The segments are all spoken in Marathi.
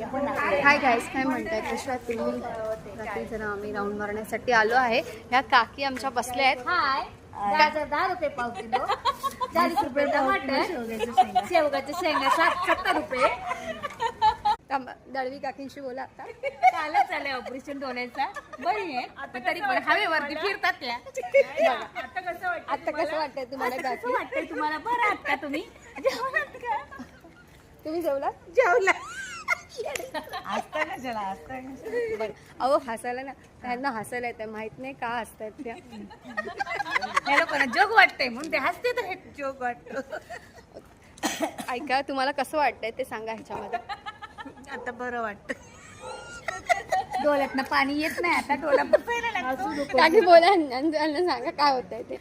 हाय गाईस, काय म्हणताय? कशा तुम्ही? रात्री जरा आम्ही राऊंड मारण्यासाठी आलो आहे. ह्या काकी आमच्या बसल्या आहेत. हाय, गाजर 10 रुपये पाव किलो, 40 रुपये टमाटर, शेवगाच्या शेंगा 70 रुपये. दळवी काकींशी बोला आता. कालच झालंय ऑपरेशन डोळ्याचा, बरी आहे तरी पण हवेवरती फिरतात त्या. आता कसं वाटतंय तुम्हाला काकी? कसं वाटतंय तुम्हाला? बरं आहात का तुम्ही? जेवणात का? तुम्ही जेवला? जेवला. बरं, अहो हसायला ना, त्यांना हसायला येतं, माहित नाही का हसतायत त्या. या लोकांना जोक वाटतंय म्हणून ते हसते, तर हे जोक वाटतं. ऐका, तुम्हाला कसं वाटतंय ते सांगा ह्याच्यामध्ये. आता बरं वाटतं. डोळ्यातनं पाणी येत नाही, आता डोळा पुसायला लागतो. काकी बोला आणि सांगा काय होतंय ते.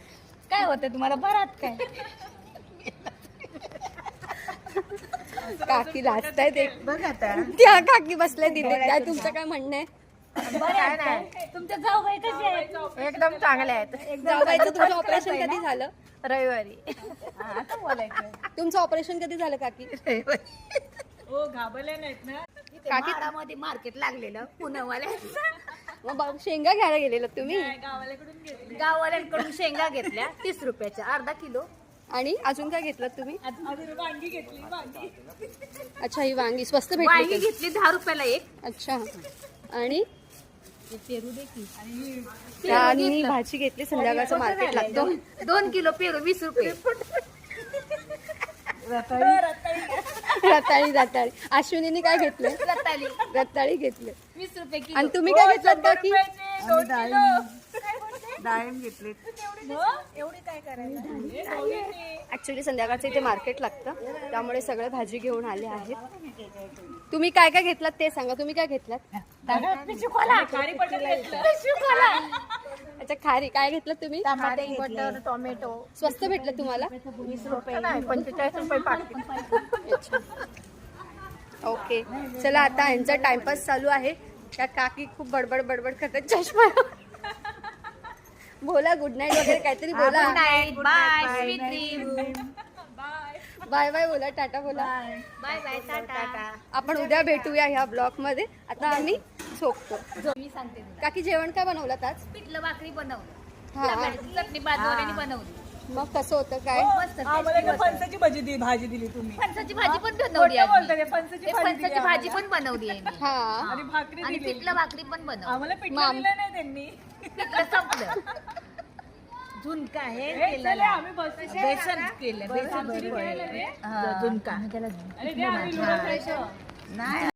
काय होतं तुम्हाला? बरात काय? काकी लाजतायत एक. बघ आता त्या काकी बसल्या तिथे. काय तुमचं काय म्हणणं आहे? काय नाही. तुमच्या जाऊबाई कशी आहेत? एकदम चांगल्या आहेत. जाऊबाईचं तुमचं ऑपरेशन कधी झालं? रविवारी. आता बोलायचं. तुमचं ऑपरेशन कधी झालं काकी? हो, घाबरले नाहीत ना. काकी मध्ये मार्केट लागलेलं पुण्यावाल्यांचं. मग शेंगा घ्यायला गेलेलं तुम्ही? गाववाल्यांकडून शेंगा घेतल्या 30 रुपयाच्या, अर्धा किलो. आणि अजून काय घेतलं तुम्ही? वांगी घेतली. वांगी अच्छा, ही वांगी स्वस्त वांगी भेटली. घेतली 10 रुपयाला एक. अच्छा, आणि पेरू देखील आणि भाजी घेतली. संध्याकाळचं मार्केट लागतो. 2 किलो पेरू 20 रुपये. रताळी रताळी. अश्विनीने काय घेतलं? रताळी रताळी घेतले. 20 रुपये किलो. आणि तुम्ही काय घेतलं काकी? डाळिंब घेतले. एवढी काय करायला? ऍक्च्युली संध्याकाळचं इथे मार्केट लागतं, त्यामुळे सगळे भाजी घेऊन आले आहेत. तुम्ही काय काय घेतलात ते सांगा. तुम्ही काय घेतलात? अच्छा, खारी. काय घेतलं तुम्ही? टमाटे, बटर, टोमॅटो. स्वस्त भेटलं तुम्हाला? 20 रुपये नाही, 45 रुपये पाकिट. अच्छा, ओके. चला, आता यांचा टाइमपास चालू आहे. त्या काकी खूप बडबड बडबड करतात. चष्मा बोला, गुड नाईट वगैरे काहीतरी बोला. Bye, sweet dream. Bye bye बोला, टाटा बोला. Bye bye, tata. आपण उद्या भेटूया ह्या ब्लॉग मध्ये. आता आम्ही झोपतो. मी सांगते तुला. काकी, जेवण काय बनवलं आज? पिठलं भाकरी बनवलं, हा, चटणी बाजूवाल्याने बनवली. मग कसं होतं काय? मस्त आम्हाला फणसाची भाजी दिली तुम्ही. फणसाची भाजी पण बनवली आहे. बोलता ते फणसाची भाजी दिली फणसाची भाजी पण बनवली आहे मी. हा, आणि भाकरी आणि दिली. पिठलं भाकरी पण बनवली. आम्हाला पिठलं दिलं नाही त्यांनी. पिठलं संपलं. झुणका हे हे केलेलं चले, आम्ही बसतो. बेसन केलं, बेसन आमची भरपूर. घ्यायला रे. हा. झुणका अरे ते आम्ही लुडो खेळतो. नाही